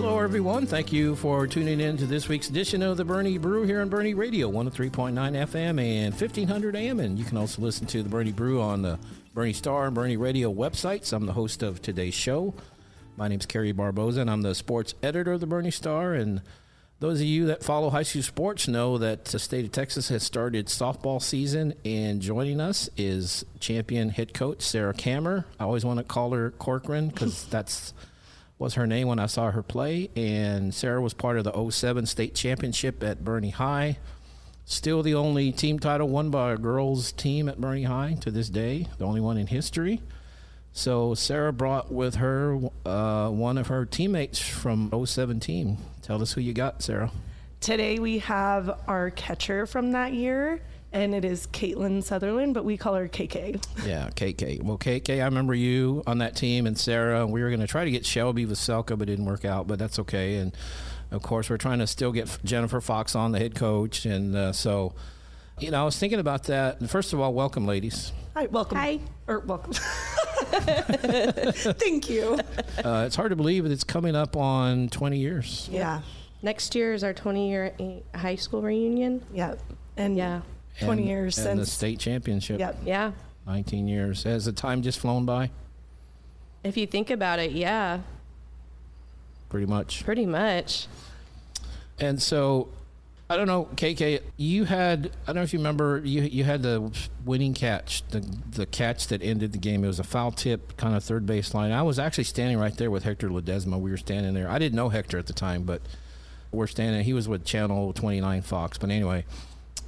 Hello, everyone. Thank you for tuning in to this week's edition of the Boerne Brew here on Boerne Radio, 103.9 FM and 1500 AM. And you can also listen to the Boerne Brew on the Boerne Star and Boerne Radio websites. I'm the host of today's show. My name's Kerry Barboza, and I'm the sports editor of the Boerne Star. And those of you that follow high school sports know that the state of Texas has started softball season, and joining us is champion head coach Sara Cammer. I always want to call her Corcoran because that's was her name when I saw her play. And Sara was part of the 07 state championship at Boerne High. Still the only team title won by a girls team at Boerne High to this day, the only one in history. So Sara brought with her one of her teammates from 07 team. Tell us who you got, Sara. Today we have our catcher from that year, and it is Caitlin Southerland, but we call her KK. Yeah, KK. Well, KK, I remember you on that team, and Sara. We were going to try to get Shelby Vaselka, but it didn't work out, but that's okay. And, of course, we're trying to still get Jennifer Fox on, the head coach. And so, you know, I was thinking about that. And first of all, welcome, ladies. Hi, welcome. Hi. Or welcome. Thank you. It's hard to believe that it's coming up on 20 years. Yeah. Next year is our 20-year high school reunion. Yeah. And Yeah. 20 years and since the state championship. Yep. Yeah. 19 years. Has the time just flown by? If you think about it, yeah, Pretty much. pretty much. And so, I don't know, KK, you had, I don't know if you remember, you had the winning catch, the catch that ended the game. It was a foul tip, kind of third baseline. I was actually standing right there with Hector Ledesma. We were standing there. I didn't know Hector at the time, but we're standing. He was with Channel 29 Fox. But anyway,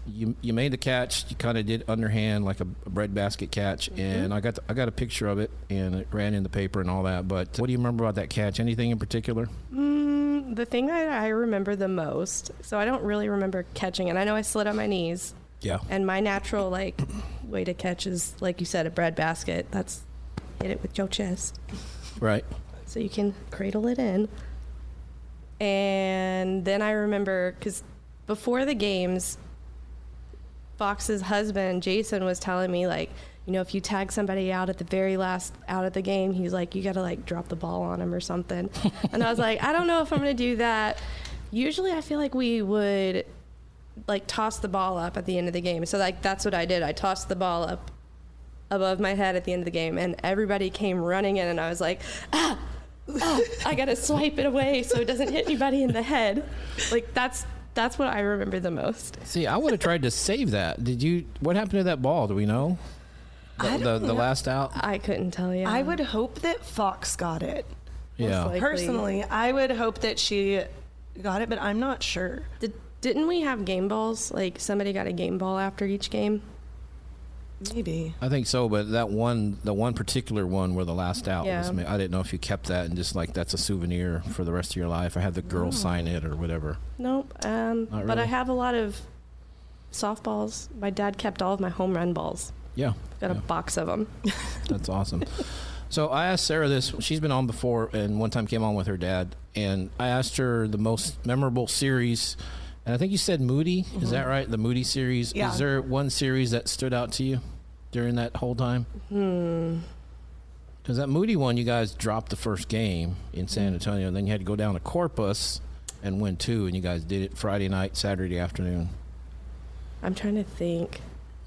you made the catch. You kind of did underhand, like a breadbasket catch, and I got a picture of it, and it ran in the paper and all that. But what do you remember about that catch? Anything in particular? The thing that I remember the most, so I don't really remember catching it. I know I slid on my knees. Yeah. And my natural, way to catch is, like you said, a breadbasket. That's hit it with your chest. Right. So you can cradle it in. And then I remember, because before the games, Fox's husband, Jason, was telling me, if you tag somebody out at the very last out of the game, he's like, you got to, drop the ball on him or something. And I was like, I don't know if I'm going to do that. Usually I feel like we would, toss the ball up at the end of the game. So, that's what I did. I tossed the ball up above my head at the end of the game, and everybody came running in, and I was like, I got to swipe it away so it doesn't hit anybody in the head. That's what I remember the most. See, I would have tried to save that. What happened to that ball? Do we know? The last out? I couldn't tell you. I would hope that Fox got it. Yeah. likely. Personally, I would hope that she got it, but I'm not sure. Didn't we have game balls? Somebody got a game ball after each game? Maybe. I think so, but the one particular one where the last out Yeah. was made, I didn't know if you kept that and just that's a souvenir for the rest of your life. I had the girl sign it or whatever. Nope. But really? I have a lot of softballs. My dad kept all of my home run balls. Yeah. Got a box of them. That's awesome. So I asked Sara this. She's been on before, and one time came on with her dad, and I asked her the most memorable series, and I think you said Moody. Mm-hmm. Is that right? The Moody series. Yeah. Is there one series that stood out to you during that whole time? Because that Moody one, you guys dropped the first game in San Antonio, and then you had to go down to Corpus and win 2, and you guys did it Friday night, Saturday afternoon. I'm trying to think.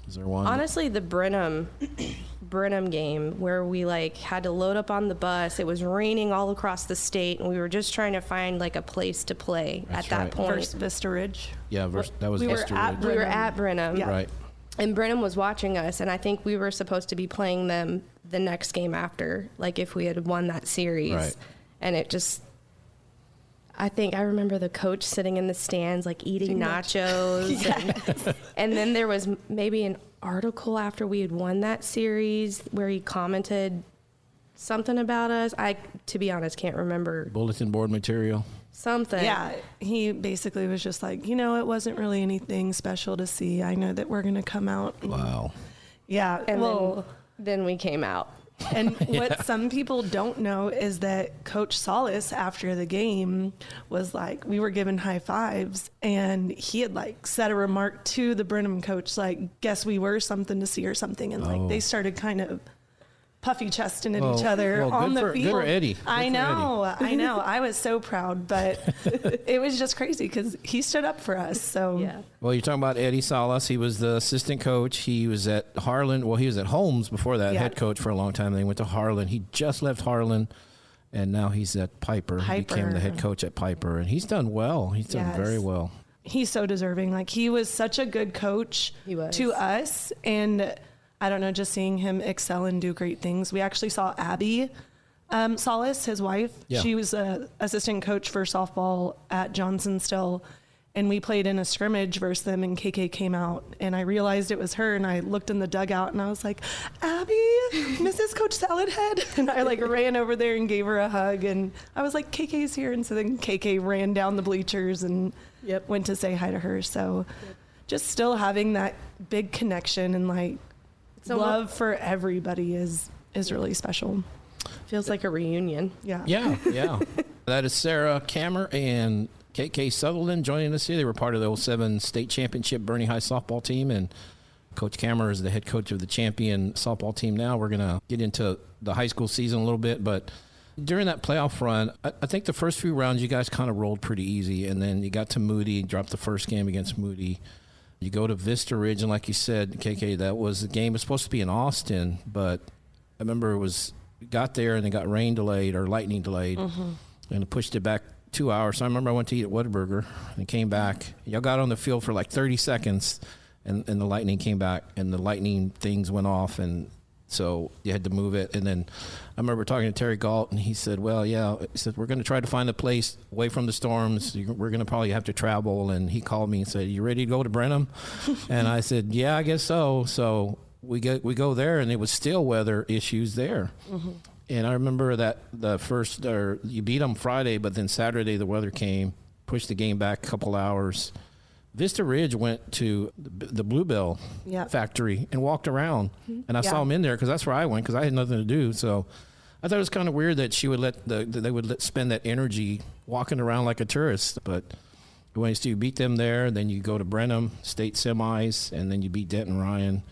Is there one? Honestly, the Brenham game where we had to load up on the bus. It was raining all across the state, and we were just trying to find a place to play. That's at that right. point. First Vista Ridge. Yeah, that was we were Vista at Ridge. We were at Brenham. Yeah. Right. And Brenham was watching us, and I think we were supposed to be playing them the next game after, if we had won that series. Right. And it just, I think I remember the coach sitting in the stands, eating nachos. Yes. And then there was maybe an article after we had won that series where he commented something about us. I, to be honest, can't remember. Bulletin board material. Something. Yeah, he basically was just like, it wasn't really anything special to see. I know that we're going to come out. Wow. Yeah, And then we came out. And what some people don't know is that Coach Solis, after the game, was we were given high fives, and he had said a remark to the Brenham coach, guess we were something to see or something. And they started kind of puffy chesting at each other on the field. Good for Eddie. I know. I was so proud, but it was just crazy because he stood up for us. So Yeah. Well, you're talking about Eddie Salas. He was the assistant coach. He was at Harlan. Well, he was at Holmes before that, head coach for a long time. Then he went to Harlan. He just left Harlan, and now he's at Piper. He became the head coach at Piper, and he's done well. He's done very well. He's so deserving. Like, he was such a good coach to us, and I don't know, just seeing him excel and do great things. We actually saw Abby Salas, his wife. Yeah. She was an assistant coach for softball at Johnson still, and we played in a scrimmage versus them, and KK came out, and I realized it was her, and I looked in the dugout, and I was like, Abby, Mrs. Coach Salad Head, and I like ran over there and gave her a hug, and I was like, KK's here, and so then KK ran down the bleachers and went to say hi to her. So just still having that big connection and like love for everybody is really special. Feels like a reunion. Yeah. That is Sara Cammer and KK Southerland joining us here. They were part of the 07 state championship Boerne High softball team, and Coach Cammer is the head coach of the champion softball team now. We're going to get into the high school season a little bit, but during that playoff run, I think the first few rounds you guys kind of rolled pretty easy, and then you got to Moody, dropped the first game against Moody. You go to Vista Ridge, and like you said, KK, that was the game was supposed to be in Austin, but I remember got there and they got rain delayed or lightning delayed, and it pushed it back 2 hours. So I remember I went to eat at Whataburger and came back. Y'all got on the field for like 30 seconds, and the lightning came back, and the lightning things went off, and so you had to move it. And then I remember talking to Terry Galt, and he said, well, he said, we're going to try to find a place away from the storms. We're going to probably have to travel. And he called me and said, you ready to go to Brenham? And I said, yeah, I guess so. So we go there, and it was still weather issues there. And I remember that you beat them Friday, but then Saturday the weather came, pushed the game back a couple hours. Vista Ridge went to the Bluebell factory and walked around, and I saw him in there because that's where I went because I had nothing to do. So I thought it was kind of weird that they would spend that energy walking around like a tourist. But when you beat them there, then you go to Brenham state semis, and then you beat Denton Ryan.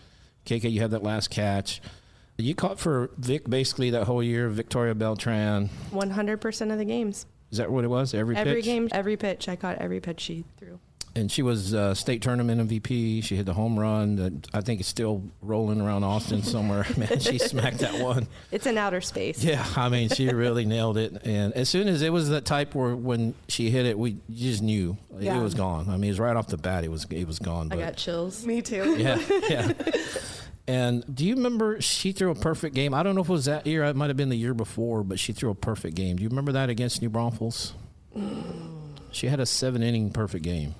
KK, you had that last catch. You caught for Vic basically that whole year, Victoria Beltran. 100% of the games. Is that what it was? Every pitch? Game, every pitch. I caught every pitch she threw. And she was state tournament MVP. She hit the home run that I think is still rolling around Austin somewhere. Man, she smacked that one. It's in outer space. Yeah, I mean, she really nailed it. And as soon as it was that type where when she hit it, you just knew it was gone. I mean, it was right off the bat. It was gone. But I got chills. Me too. Yeah. And do you remember she threw a perfect game? I don't know if it was that year. It might have been the year before, but she threw a perfect game. Do you remember that against New Braunfels? She had a 7-inning perfect game.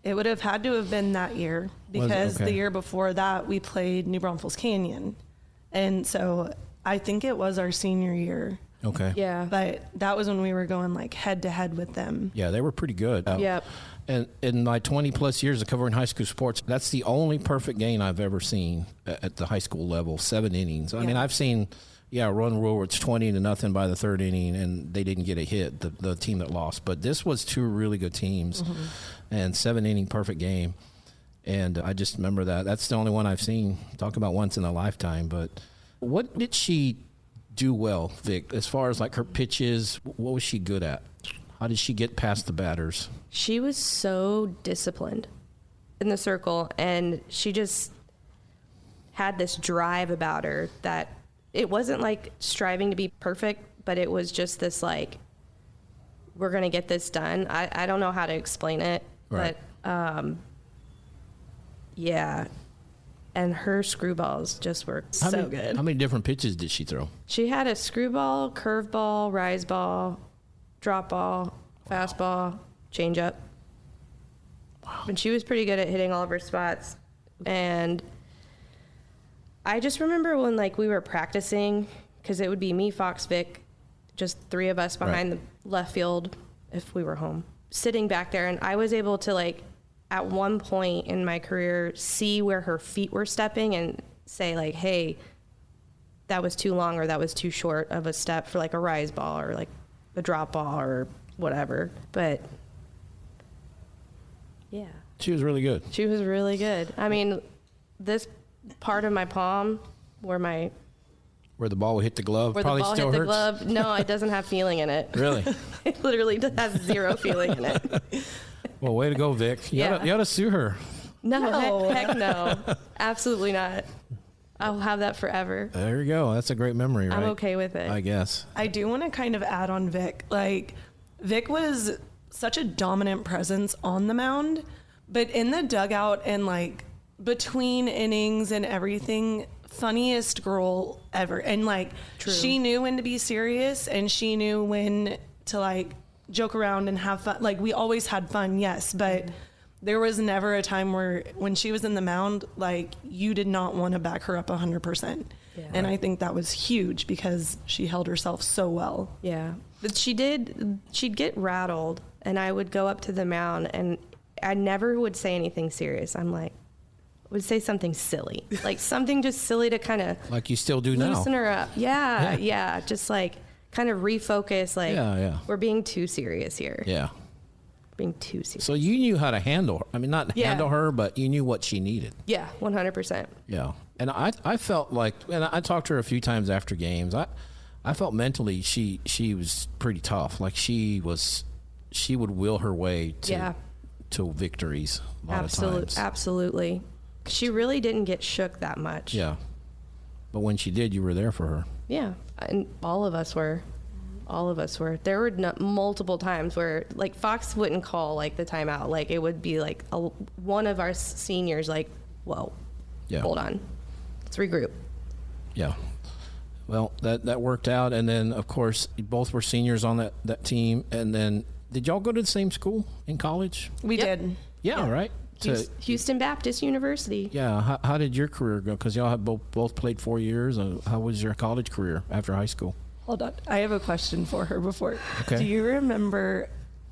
It would have had to have been that year because the year before that we played New Braunfels Canyon. And so I think it was our senior year. Okay. Yeah. But that was when we were going like head to head with them. Yeah, they were pretty good. Yep. And in my 20 plus years of covering high school sports, that's the only perfect game I've ever seen at the high school level, 7 innings. I mean, I've seen, run rule where it's 20-0 by the third inning and they didn't get a hit, the team that lost. But this was two really good teams and 7-inning perfect game. And I just remember that. That's the only one I've seen. Talk about once in a lifetime. But what did she do well, Vic, as far as like her pitches? What was she good at? How did she get past the batters? She was so disciplined in the circle, and she just had this drive about her that it wasn't like striving to be perfect, but it was just this like, we're going to get this done. I don't know how to explain it, right. But yeah. And her screwballs just were so good. How many different pitches did she throw? She had a screwball, curveball, rise ball, drop ball, fastball, changeup. Wow. And she was pretty good at hitting all of her spots. And I just remember when like we were practicing, because it would be me, Fox, Vic, just 3 of us behind the left field if we were home, sitting back there. And I was able to like, at one point in my career, see where her feet were stepping and say like, hey, that was too long or that was too short of a step for like a rise ball or like a drop ball or whatever. But yeah. She was really good. She was really good. I mean, this part of my palm where my Where the ball would hit the glove? Where Probably the ball still hit hurts. the glove. No, it doesn't have feeling in it. Really? It literally has zero feeling in it. Well, way to go, Vic. You ought to sue her. No, heck no. Absolutely not. I'll have that forever. There you go. That's a great memory, right? I'm okay with it. I guess. I do want to kind of add on Vic. Like, Vic was such a dominant presence on the mound, but in the dugout and like between innings and everything, funniest girl ever. And like, True. She knew when to be serious and she knew when to like joke around and have fun. Like, we always had fun, yes, but there was never a time where when she was in the mound, like, you did not want to back her up 100%. Yeah. And I think that was huge because she held herself so well. Yeah. But she'd get rattled and I would go up to the mound and I never would say anything serious. I'm like, would say something silly, like something just silly to kind of like you still do now. Loosen her up. Yeah. Just like kind of refocus. Like, we're being too serious here. Yeah. Being too serious. So you knew how to handle her. I mean, not handle her, but you knew what she needed. Yeah, 100%. Yeah. And I felt like, and I talked to her a few times after games. I felt mentally she was pretty tough. Like she would will her way to victories a lot of times. Absolutely. She really didn't get shook that much. Yeah. But when she did, you were there for her. Yeah. And all of us were. There were multiple times where like Fox wouldn't call like the timeout. Like it would be like one of our seniors like, whoa, hold on, let's regroup. Yeah. Well, that worked out. And then of course you both were seniors on that team. And then did y'all go to the same school in college? We did. Yeah. Right. Houston Baptist University. Yeah. How did your career go? Because y'all have both played 4 years. How was your college career after high school? Hold on. I have a question for her before. Okay. Do you remember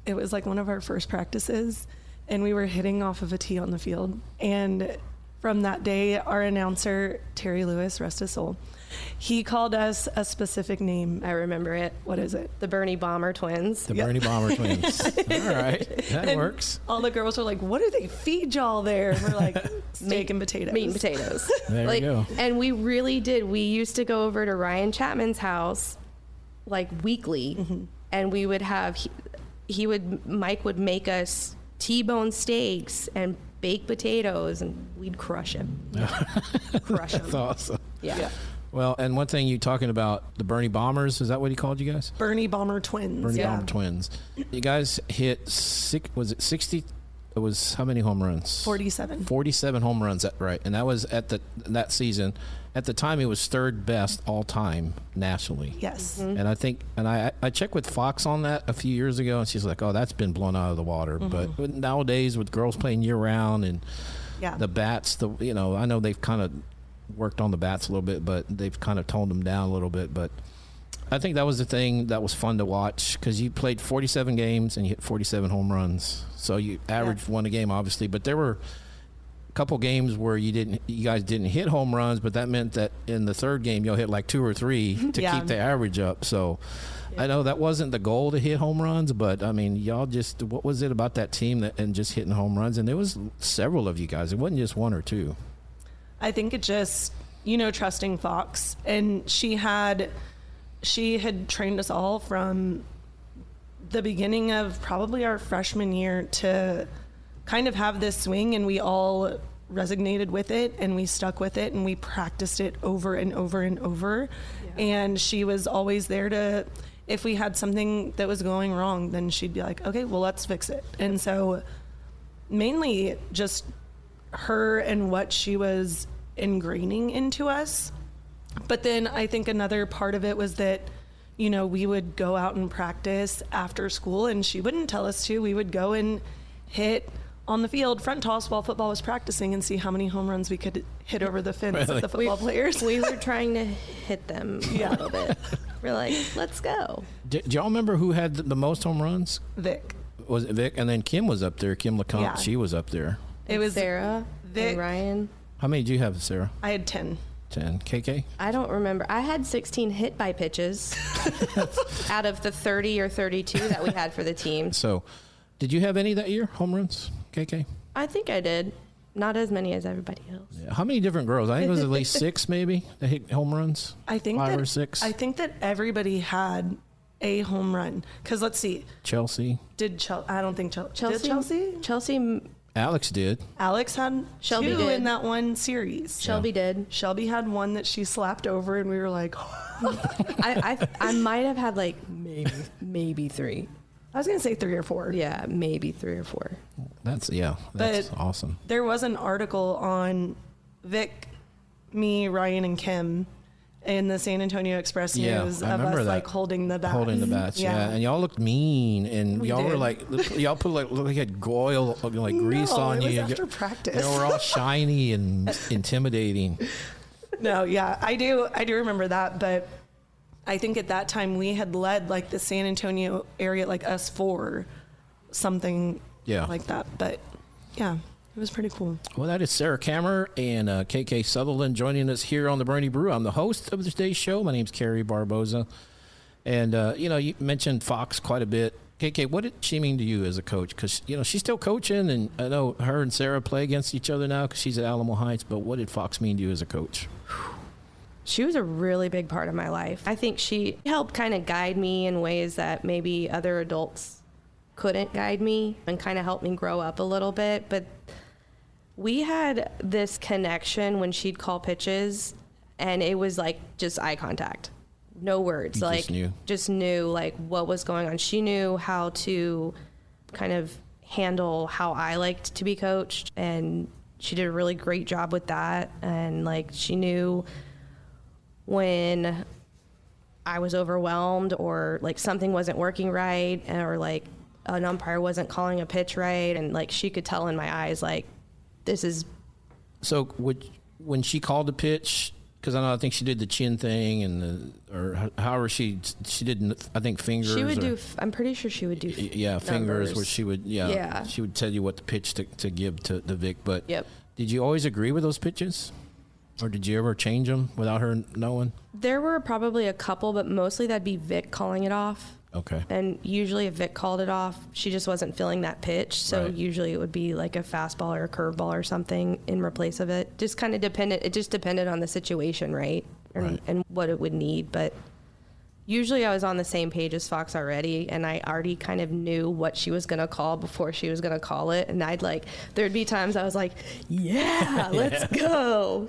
it was like one of our first practices and we were hitting off of a tee on the field. And from that day, our announcer, Terry Lewis, rest his soul, he called us a specific name. I remember it. What is it? The Boerne Bomber Twins. The Boerne Bomber Twins. All right. That works. All the girls were like, what do they feed y'all there? And we're like, steak and potatoes. Meat and potatoes. There you go. And we really did. We used to go over to Ryan Chapman's house like weekly, and we would have, Mike would make us T-bone steaks and baked potatoes, and we'd crush him. Crush him. That's awesome. Yeah. Well, and one thing you talking about the Boerne Bombers, is that what he called you guys? Boerne Bomber Twins. Boerne Bomber Twins. You guys hit 60? It was how many home runs? 47. 47 home runs, right? And that was that season. At the time, it was third best all time nationally. Yes. Mm-hmm. And I think, and I checked with Fox on that a few years ago, and she's like, "Oh, that's been blown out of the water." But nowadays, with girls playing year round and the bats, I know they've kind of worked on the bats a little bit, but they've kind of toned them down a little bit. But I think that was the thing that was fun to watch, because you played 47 games and you hit 47 home runs. So you averaged one a game, obviously, but there were a couple games where you guys didn't hit home runs, but that meant that in the third game you'll hit like 2 or 3 to keep the average up. So I know that wasn't the goal to hit home runs, but I mean, y'all just, what was it about that team and just hitting home runs? And there was several of you guys. It wasn't just 1 or 2. I think it just, trusting Fox, and she had trained us all from the beginning of probably our freshman year to kind of have this swing, and we all resonated with it and we stuck with it and we practiced it over and over and over. And she was always there to, if we had something that was going wrong, then she'd be like, okay, well, let's fix it. And so mainly just her and what she was ingraining into us. But then I think another part of it was that, we would go out and practice after school, and she wouldn't tell us to. We would go and hit on the field, front toss, while football was practicing, and see how many home runs we could hit over the fence of the football players. We were trying to hit them a little bit. We're like, let's go. Do y'all remember who had the most home runs? Vic. Was it Vic? And then Kim was up there. Kim LeCompte, she was up there. It was Sarah, Vic, and Ryan. How many did you have, Sarah? I had 10. 10. KK? I don't remember. I had 16 hit by pitches out of the 30 or 32 that we had for the team. So, did you have any that year, home runs, KK? I think I did. not as many as everybody else. Yeah. How many different girls? I think it was at least 6 maybe that hit home runs. I think 5 that, or 6. I think that everybody had a home run. Because let's see. Chelsea. I don't think Chelsea. Did Chelsea? Chelsea. Alex did. Alex had Shelby 2 did. in that one series. Shelby did. Shelby had one that she slapped over, and we were like, I might have had like maybe 3. I was going to say 3 or 4. Yeah, maybe 3 or 4. That's awesome. There was an article on Vic, me, Ryan, and Kim in the San Antonio Express News I of remember us that. like holding the bats. Holding the bats, yeah. And y'all looked mean, and We y'all did. were like, y'all put like you had oil, like grease on it you. was after practice. They were all shiny and intimidating. No, yeah, I do remember that, but I think at that time we had led like the San Antonio area, like us 4, something like that. But yeah, it was pretty cool. Well, that is Sara Cammer and KK Southerland joining us here on the Boerne Brew. I'm the host of today's show. My name's Kerry Barboza. And, you mentioned Fox quite a bit. KK, what did she mean to you as a coach? Because, she's still coaching, and I know her and Sara play against each other now because she's at Alamo Heights. But what did Fox mean to you as a coach? She was a really big part of my life. I think she helped kind of guide me in ways that maybe other adults couldn't guide me, and kind of helped me grow up a little bit. But we had this connection when she'd call pitches, and it was like just eye contact. No words. You just knew like what was going on. She knew how to kind of handle how I liked to be coached, and she did a really great job with that. And like she knew when I was overwhelmed or like something wasn't working right, or like an umpire wasn't calling a pitch right, and like she could tell in my eyes like this is. So when she called the pitch, because I think she did the chin thing or however she did, I think fingers. She would do. I'm pretty sure she would do. Fingers numbers. where she would. She would tell you what the pitch to give to Vic. But Yep. Did you always agree with those pitches, or did you ever change them without her knowing? There were probably a couple, but mostly that'd be Vic calling it off. Okay. And usually if Vic called it off, she just wasn't feeling that pitch. So Right. usually it would be like a fastball or a curveball or something in replace of it. Just kind of depended. It just depended on the situation, right? And what it would need. But usually I was on the same page as Fox already, and I already kind of knew what she was going to call before she was going to call it. And there'd be times I was like, yeah, let's go.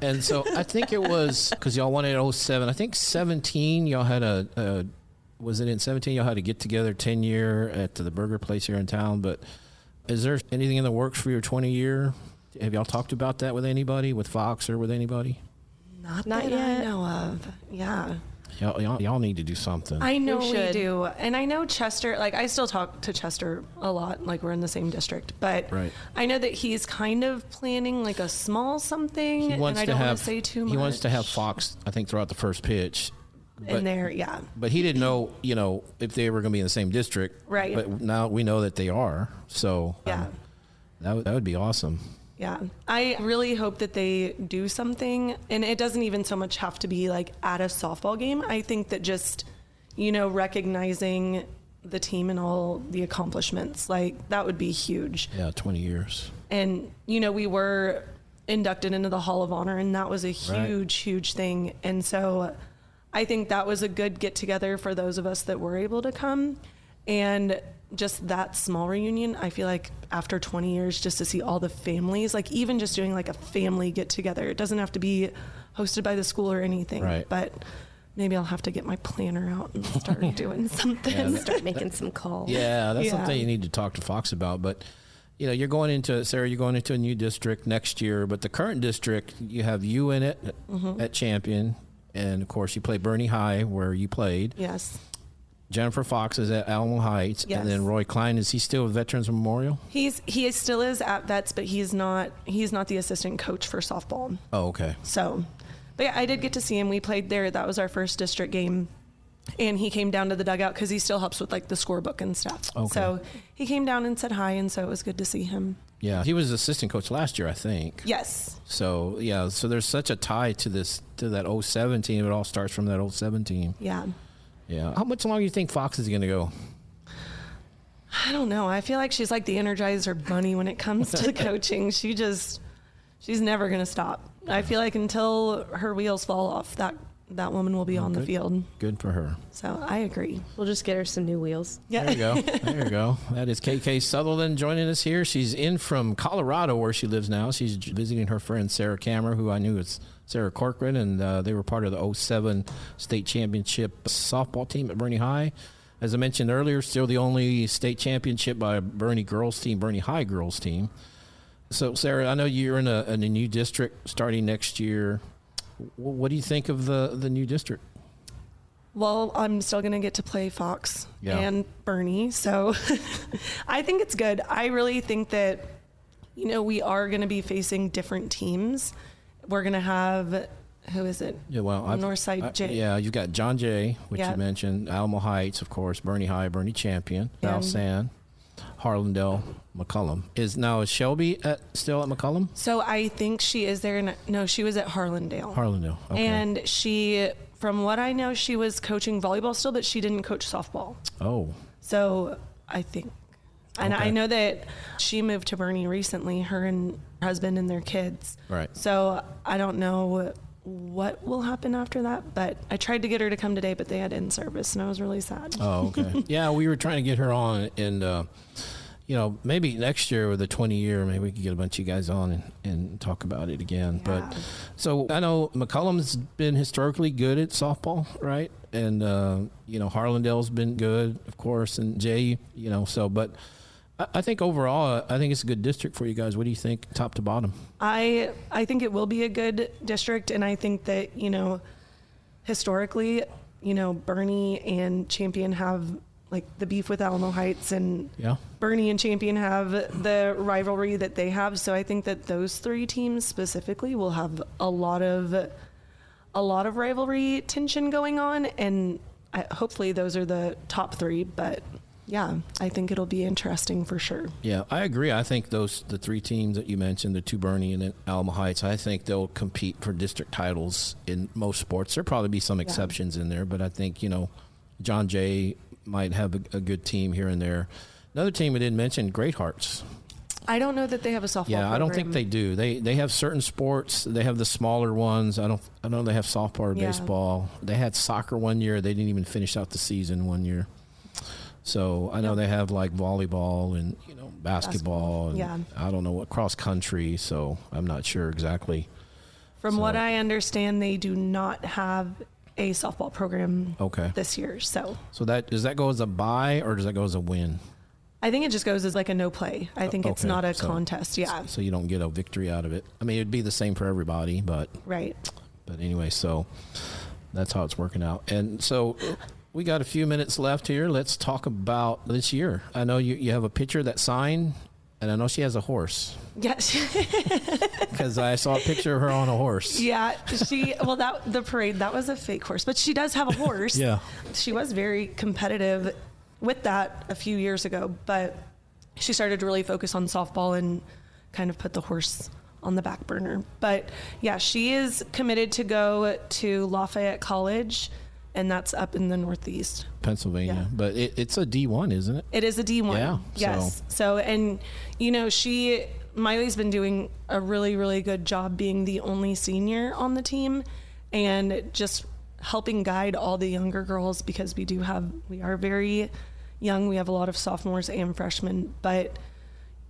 And so I think it was because y'all won in 07. I think 17 y'all had was it in 17 y'all had a get together 10-year at the burger place here in town. But is there anything in the works for your 20-year? Have y'all talked about that with anybody, with Fox or with anybody? Not yet. I know of. Yeah. Y'all need to do something. I know We we should. do. And I know Chester, like I still talk to Chester a lot, like we're in the same district, but Right. I know that he's kind of planning like a small something, He and wants I to don't want have to say too much. He wants to have Fox, I think, throughout the first pitch. in there, yeah. But he didn't know, if they were going to be in the same district. Right. But now we know that they are. So Yeah. that would be awesome. Yeah. I really hope that they do something, and it doesn't even so much have to be like at a softball game. I think that just, recognizing the team and all the accomplishments, like that would be huge. Yeah, 20 years. And, we were inducted into the Hall of Honor, and that was a huge, huge thing. And so I think that was a good get together for those of us that were able to come. And just that small reunion, I feel like after 20 years, just to see all the families, like even just doing like a family get together, it doesn't have to be hosted by the school or anything, Right. but maybe I'll have to get my planner out and start doing something. Start making some calls. Yeah, that's Yeah. something you need to talk to Fox about. But, Sarah, you're going into a new district next year. But the current district, you have you in it at Champion. And, of course, you play Boerne High, where you played. Yes. Jennifer Fox is at Alamo Heights. Yes. And then Roy Klein, is he still at Veterans Memorial? He still is at Vets, but he's not the assistant coach for softball. Oh, okay. So, but yeah, I did get to see him. We played there. That was our first district game. And he came down to the dugout because he still helps with like the scorebook and stuff. Okay. So he came down and said hi, and so it was good to see him. Yeah, he was assistant coach last year, I think. Yes. So, yeah, so there's such a tie to that 07 team. It all starts from that 07 team. Yeah. Yeah. How much longer do you think Fox is going to go? I don't know. I feel like she's like the Energizer Bunny when it comes to coaching. She's never going to stop. I feel like until her wheels fall off, that woman will be on the field. Good for her. So I agree. We'll just get her some new wheels. Yeah. There you go. There you go. That is KK Southerland joining us here. She's in from Colorado where she lives now. She's visiting her friend Sara Cammer, who I knew is Sarah Corcoran, and they were part of the 2007 state championship softball team at Boerne High. As I mentioned earlier, still the only state championship by a Boerne girls team, Boerne High girls team. So, Sarah, I know you're in a new district starting next year. What do you think of the new district? Well, I'm still going to get to play Fox and Boerne, so I think it's good. I really think that, we are going to be facing different teams. We're going to have... Who is it? Yeah, well, Northside J. Yeah, you've got John Jay, which you mentioned, Alamo Heights, of course, Boerne High, Boerne champion, Val San, Harlandale, McCullum. Is Shelby still at McCullum? So I think she is there. No, she was at Harlandale. Harlandale, okay. And she, from what I know, she was coaching volleyball still, but she didn't coach softball. Oh. So I think. And I know that she moved to Boerne recently, her and her husband and their kids. Right. So I don't know what will happen after that, but I tried to get her to come today, but they had in-service, and I was really sad. Oh, okay. Yeah, we were trying to get her on, and maybe next year or the 20-year, maybe we could get a bunch of you guys on and talk about it again. Yeah. But so I know McCullum's been historically good at softball, right? And Harlandale's been good, of course, and Jay, but I think overall, I think it's a good district for you guys. What do you think, top to bottom? I think it will be a good district, and I think that, historically, Boerne and Champion have, like, the beef with Alamo Heights, and Boerne and Champion have the rivalry that they have. So I think that those three teams specifically will have a lot of rivalry tension going on, and hopefully those are the top three, but... Yeah, I think it'll be interesting for sure. Yeah, I agree. I think the three teams that you mentioned, the two Boerne and then Alamo Heights, I think they'll compete for district titles in most sports. There'll probably be some exceptions in there, but I think, John Jay might have a good team here and there. Another team we didn't mention, Great Hearts. I don't know that they have a softball program. I don't think they do. They have certain sports. They have the smaller ones. I know they have softball or baseball. They had soccer one year. They didn't even finish out the season one year. So I know they have like volleyball and basketball and I don't know what cross country. So I'm not sure exactly. From what I understand, they do not have a softball program this year. So does that go as a bye or does that go as a win? I think it just goes as like a no play. I think it's not a contest. Yeah. So you don't get a victory out of it. I mean, it'd be the same for everybody, but right. But anyway, so that's how it's working out. And so. We got a few minutes left here. Let's talk about this year. I know you have a picture that signed, and I know she has a horse. Yes. Because I saw a picture of her on a horse. Yeah. The parade, that was a fake horse, but she does have a horse. Yeah. She was very competitive with that a few years ago, but she started to really focus on softball and kind of put the horse on the back burner. But yeah, she is committed to go to Lafayette College, and that's up in the Northeast Pennsylvania. Yeah. But it's a D1, isn't it? It is a D1. Yeah. Yes. So and Miley's been doing a really, really good job being the only senior on the team and just helping guide all the younger girls, because we are very young. We have a lot of sophomores and freshmen, but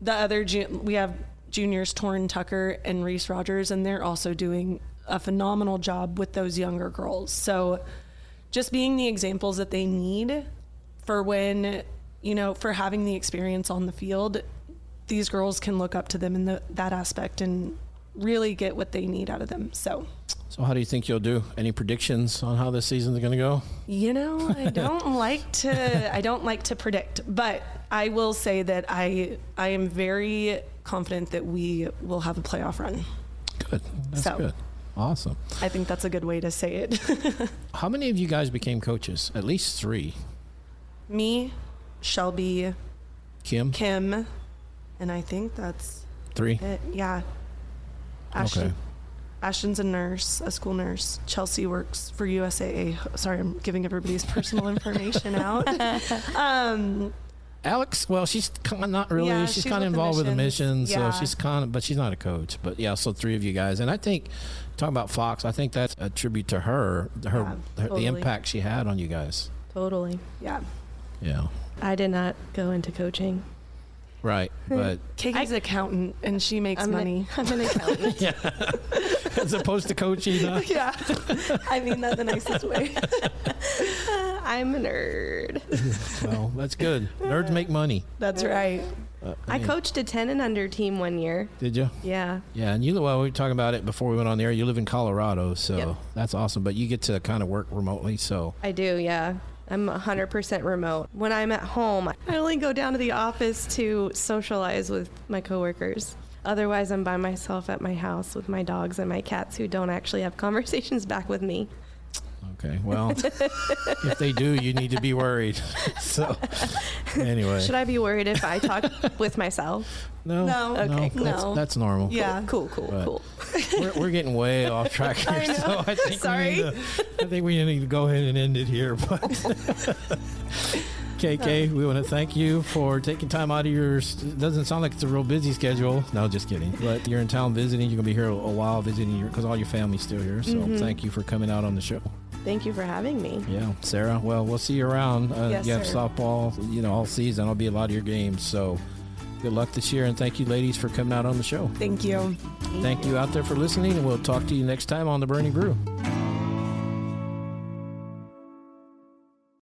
we have juniors, Torrin Tucker and Reese Rogers, and they're also doing a phenomenal job with those younger girls. So just being the examples that they need for when, for having the experience on the field, these girls can look up to them in that aspect and really get what they need out of them. So how do you think you'll do? Any predictions on how this season is going to go? I don't like to predict, but I will say that I am very confident that we will have a playoff run. Good. That's good. Awesome. I think that's a good way to say it. How many of you guys became coaches? At least 3. Me, Shelby, Kim, and I think that's 3. it. Yeah. Ashton. Okay. Ashton's a school nurse. Chelsea works for USAA. Sorry, I'm giving everybody's personal information out. Alex, well, she's kind of not really. Yeah, she's she's kind of with the involved with the mission, missions. so Yeah. she's kind of, but she's not a coach. But yeah, so 3 of you guys, and I think talking about Fox, I think that's a tribute to her, totally. the impact she had on you guys. Totally. Yeah. Yeah, I did not go into coaching. right. But KK's accountant, and she makes money. I'm an accountant. yeah, as opposed to coaching. Yeah. I mean that the nicest way. I'm a nerd. Well, that's good. Nerds make money. That's right. I coached a 10 and under team one year. Did you? Yeah. Yeah, and we were talking about it before we went on the air. You live in Colorado, so Yep. that's awesome. But you get to kind of work remotely, so. I do, yeah. I'm 100% remote. When I'm at home, I only go down to the office to socialize with my coworkers. Otherwise, I'm by myself at my house with my dogs and my cats who don't actually have conversations back with me. Okay, well, if they do, you need to be worried. So, anyway. Should I be worried if I talk with myself? No. Okay, That's normal. Yeah. Cool. We're getting way off track here, I know. so I think Sorry. we need to go ahead and end it here. But KK, we want to thank you for taking time out of your. It doesn't sound like it's a real busy schedule. No, just kidding. But you're in town visiting. You're gonna be here a while visiting because all your family's still here. So thank you for coming out on the show. Thank you for having me. Yeah, Sarah. Well, we'll see you around. Yes, you have sir. softball, all season. I'll be a lot of your games. So good luck this year, and thank you, ladies, for coming out on the show. Thank you. Thank you out there for listening, and we'll talk to you next time on the Boerne Brew.